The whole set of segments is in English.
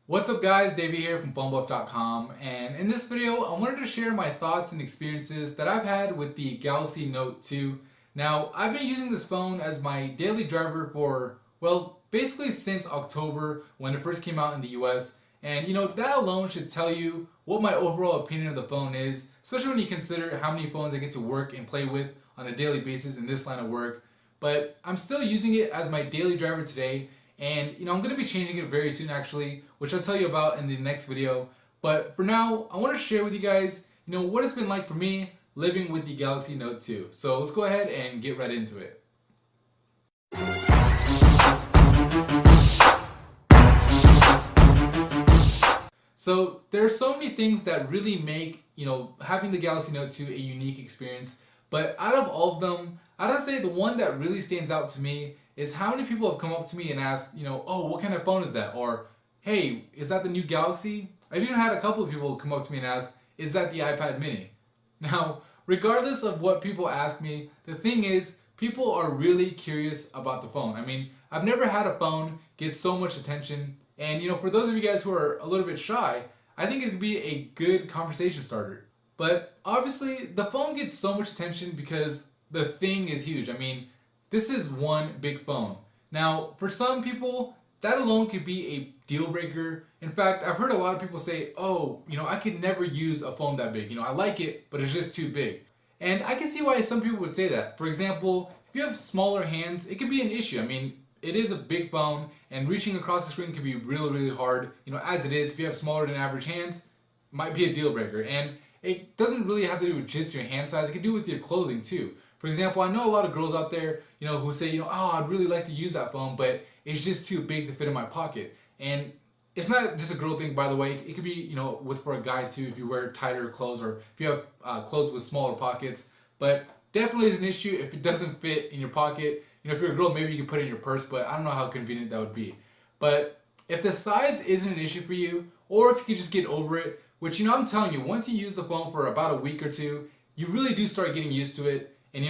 What's up guys, Davey here from PhoneBuff.com, and in this video I wanted to share my thoughts and experiences that I've had with the Galaxy Note 2. Now, I've been using this phone as my daily driver for, well, basically since October when it first came out in the US, and that alone should tell you what my overall opinion of the phone is, especially when you consider how many phones I get to work and play with on a daily basis in this line of work. But I'm still using it as my daily driver today, and I'm going to be changing it very soon actually, which I'll tell you about in the next video. But for now, I want to share with you guys what it's been like for me living with the Galaxy Note 2. So let's go ahead and get right into it. So there are so many things that really make having the Galaxy Note 2 a unique experience. But out of all of them, I'd say the one that really stands out to me is how many people have come up to me and asked, oh, what kind of phone is that? Or, hey, is that the new Galaxy? I've even had a couple of people come up to me and ask, is that the iPad mini? Now, regardless of what people ask me, the thing is, people are really curious about the phone. I mean, I've never had a phone get so much attention. And for those of you guys who are a little bit shy, I think it could be a good conversation starter. But obviously, the phone gets so much attention because the thing is huge. I mean, this is one big phone. Now, for some people, that alone could be a deal breaker. In fact, I've heard a lot of people say, oh, I could never use a phone that big. I like it, but it's just too big. And I can see why some people would say that. For example, if you have smaller hands, it could be an issue. I mean, it is a big phone, and reaching across the screen can be really, really hard. As it is, if you have smaller than average hands, it might be a deal breaker. And it doesn't really have to do with just your hand size. It can do with your clothing too. For example, I know a lot of girls out there, who say, oh, I'd really like to use that phone, but it's just too big to fit in my pocket. And it's not just a girl thing, by the way. It could be, for a guy too, if you wear tighter clothes or if you have clothes with smaller pockets. But definitely is an issue if it doesn't fit in your pocket. If you're a girl, maybe you can put it in your purse, but I don't know how convenient that would be. But if the size isn't an issue for you, or if you could just get over it, which I'm telling you, once you use the phone for about a week or two, you really do start getting used to it. And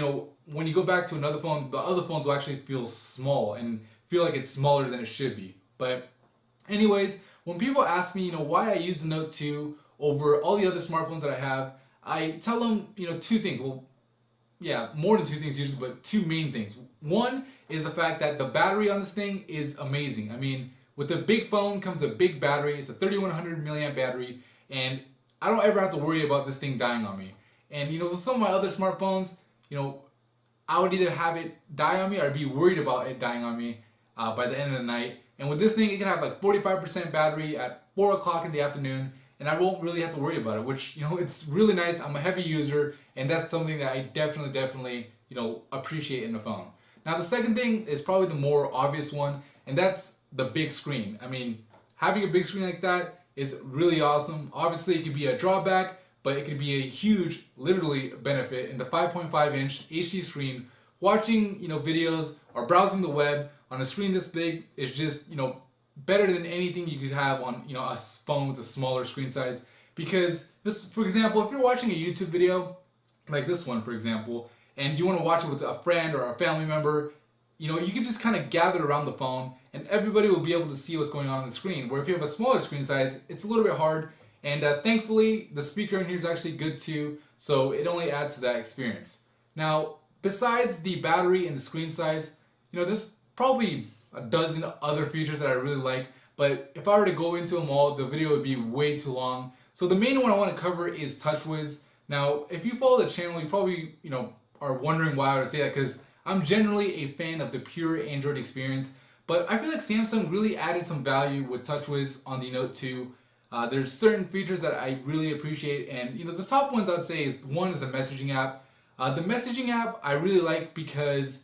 when you go back to another phone, the other phones will actually feel small and feel like it's smaller than it should be. But anyways, when people ask me, why I use the Note 2 over all the other smartphones that I have, I tell them, two things. Well, yeah, more than two things usually, but two main things. One is the fact that the battery on this thing is amazing. I mean, with the big phone comes a big battery. It's a 3100 milliamp battery, and I don't ever have to worry about this thing dying on me. And with some of my other smartphones, I would either have it die on me or I'd be worried about it dying on me by the end of the night. And with this thing, it can have like 45% battery at 4 o'clock in the afternoon, and I won't really have to worry about it, which, it's really nice. I'm a heavy user, and that's something that I definitely, appreciate in the phone. Now, the second thing is probably the more obvious one, and that's the big screen. I mean, having a big screen like that is really awesome. Obviously, it could be a drawback, but it could be a huge, literally, benefit in the 5.5-inch HD screen. Watching, videos or browsing the web on a screen this big is just, better than anything you could have on, a phone with a smaller screen size. Because this, for example, if you're watching a YouTube video, like this one, for example, and you want to watch it with a friend or a family member, you can just kind of gather around the phone and everybody will be able to see what's going on the screen. Where if you have a smaller screen size, it's a little bit hard. And thankfully, the speaker in here is actually good too, so it only adds to that experience. Now, besides the battery and the screen size, there's probably a dozen other features that I really like, but if I were to go into them all, the video would be way too long. So the main one I want to cover is TouchWiz. Now, if you follow the channel, you probably, are wondering why I would say that, because I'm generally a fan of the pure Android experience, but I feel like Samsung really added some value with TouchWiz on the Note 2. There's certain features that I really appreciate, and the top ones I'd say is one is the messaging app. The messaging app I really like because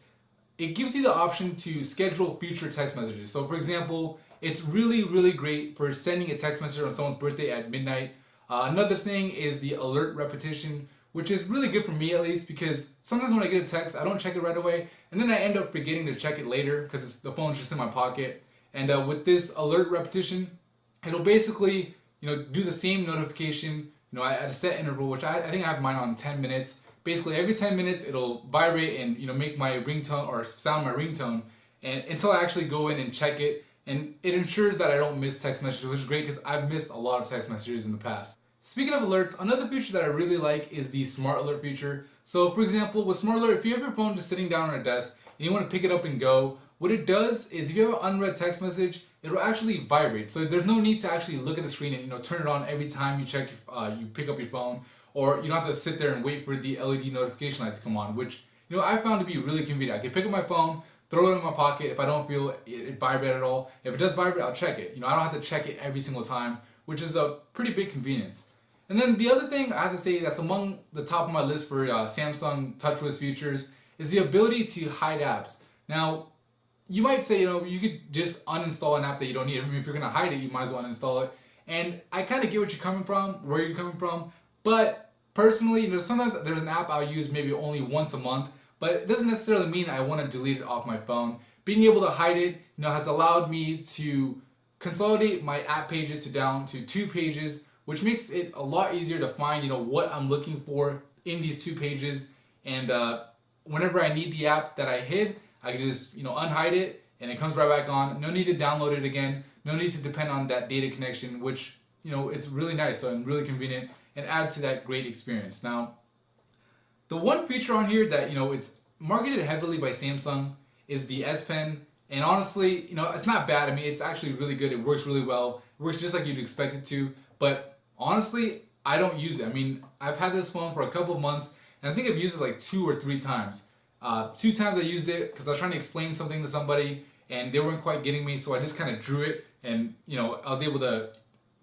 it gives you the option to schedule future text messages. So for example, it's really great for sending a text message on someone's birthday at midnight. Another thing is the alert repetition, which is really good for me at least, because sometimes when I get a text, I don't check it right away, and then I end up forgetting to check it later because the phone's just in my pocket. And with this alert repetition, it'll basically do the same notification at a set interval, which I think I have mine on 10 minutes. Basically every 10 minutes it'll vibrate and make my ringtone or sound my ringtone, and until I actually go in and check it. and it ensures that I don't miss text messages, which is great because I've missed a lot of text messages in the past. Speaking of alerts, another feature that I really like is the Smart Alert feature. So for example, with Smart Alert, if you have your phone just sitting down on a desk and you want to pick it up and go, what it does is if you have an unread text message, it'll actually vibrate. So there's no need to actually look at the screen and turn it on every time you check, you pick up your phone, or you don't have to sit there and wait for the LED notification light to come on, which I found to be really convenient. I can pick up my phone, throw it in my pocket if I don't feel it vibrate at all. If it does vibrate, I'll check it. I don't have to check it every single time, which is a pretty big convenience. And then the other thing I have to say that's among the top of my list for Samsung TouchWiz features is the ability to hide apps. Now, you might say, you could just uninstall an app that you don't need. I mean, if you're gonna hide it, you might as well uninstall it. And I kind of get what you're coming from, where you're coming from. But personally, sometimes there's an app I'll use maybe only once a month, but it doesn't necessarily mean I want to delete it off my phone. Being able to hide it, has allowed me to consolidate my app pages down to 2 pages, which makes it a lot easier to find, what I'm looking for in these 2 pages. And whenever I need the app that I hid, I can just, unhide it and it comes right back on. No need to download it again. No need to depend on that data connection, which, it's really nice and really convenient and adds to that great experience. Now, the one feature on here that, it's marketed heavily by Samsung is the S Pen. And honestly, it's not bad. I mean, it's actually really good. It works really well. It works just like you'd expect it to. But honestly, I don't use it. I mean, I've had this phone for a couple of months, and I think I've used it like 2 or 3 times. 2 times I used it because I was trying to explain something to somebody, and they weren't quite getting me, so I just kind of drew it, and I was able to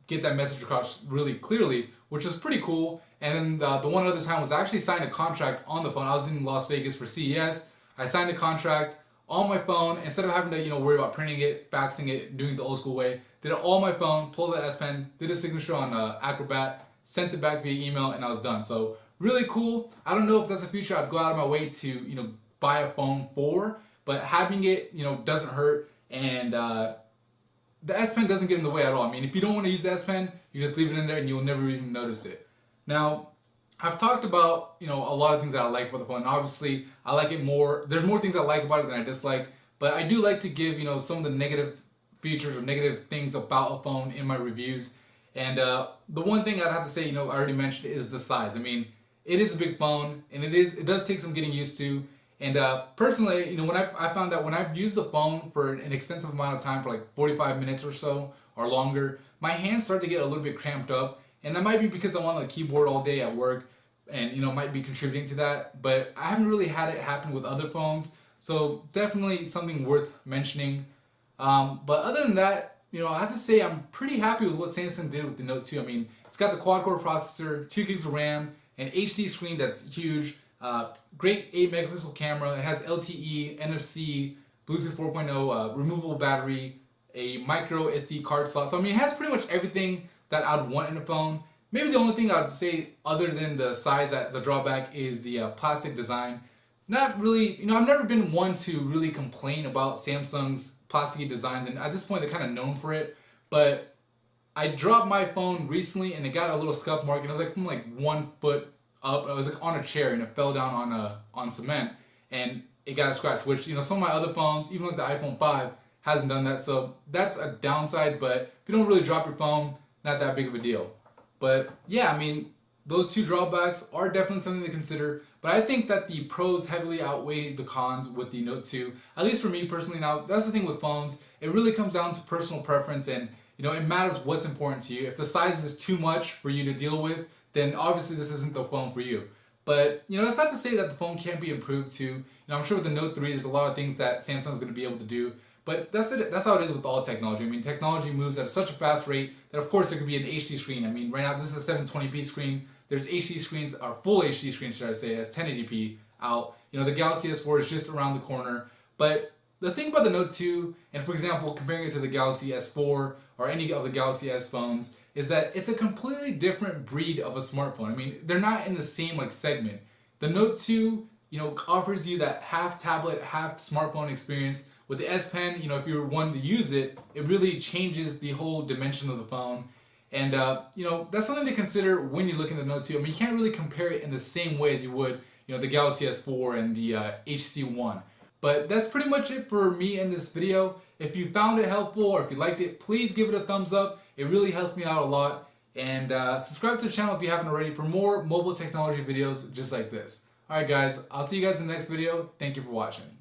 get that message across really clearly, which was pretty cool. And then the one other time was I actually signed a contract on the phone. I was in Las Vegas for CES. I signed a contract on my phone instead of having to worry about printing it, faxing it, doing it the old school way. Did it all on my phone, pulled the S Pen, did a signature on Acrobat, sent it back via email, and I was done. So really cool. I don't know if that's a feature I'd go out of my way to buy a phone for, but having it doesn't hurt, and the S Pen doesn't get in the way at all. I mean, if you don't want to use the S Pen, you just leave it in there and you'll never even notice it. Now, I've talked about a lot of things that I like about the phone. Obviously, I like it more. There's more things I like about it than I dislike, but I do like to give some of the negative features or negative things about a phone in my reviews. And the one thing I'd have to say, I already mentioned, is the size. I mean, it is a big phone, and it does take some getting used to. And personally, when I found that when I've used the phone for an extensive amount of time, for like 45 minutes or so or longer, my hands start to get a little bit cramped up. And that might be because I'm on the keyboard all day at work, and might be contributing to that. But I haven't really had it happen with other phones, so definitely something worth mentioning. But other than that, I have to say I'm pretty happy with what Samsung did with the Note 2. I mean, it's got the quad-core processor, 2 gigs of RAM, an HD screen that's huge, great 8-megapixel camera. It has LTE, NFC, Bluetooth 4.0, removable battery, a micro SD card slot. So I mean, it has pretty much everything that I'd want in a phone. Maybe the only thing I'd say other than the size that's a drawback is the plastic design. Not really, I've never been one to really complain about Samsung's plasticky designs, and at this point they're kind of known for it. But I dropped my phone recently and it got a little scuff mark, and it was like from like 1 foot up. I was like on a chair and it fell down on cement and it got a scratch, which some of my other phones, even like the iPhone 5, hasn't done that. So that's a downside, but if you don't really drop your phone, not that big of a deal. But yeah, I mean, those 2 drawbacks are definitely something to consider, but I think that the pros heavily outweigh the cons with the Note 2, at least for me personally. Now, that's the thing with phones, it really comes down to personal preference, and it matters what's important to you. If the size is too much for you to deal with, then obviously this isn't the phone for you. But that's not to say that the phone can't be improved too. I'm sure with the Note 3 there's a lot of things that Samsung's going to be able to do. But that's how it is with all technology. I mean, technology moves at such a fast rate that of course there could be an HD screen. I mean, right now this is a 720p screen. There's HD screens, or full HD screens should I say, that's 1080p out. The Galaxy S4 is just around the corner. But the thing about the Note 2, and for example, comparing it to the Galaxy S4 or any of the Galaxy S phones, is that it's a completely different breed of a smartphone. I mean, they're not in the same segment. The Note 2, offers you that half tablet, half smartphone experience. With the S Pen, if you're one to use it, it really changes the whole dimension of the phone. And, that's something to consider when you're looking at the Note 2. I mean, you can't really compare it in the same way as you would, the Galaxy S4 and the HTC One. But that's pretty much it for me in this video. If you found it helpful or if you liked it, please give it a thumbs up. It really helps me out a lot. And subscribe to the channel if you haven't already for more mobile technology videos just like this. Alright guys, I'll see you guys in the next video. Thank you for watching.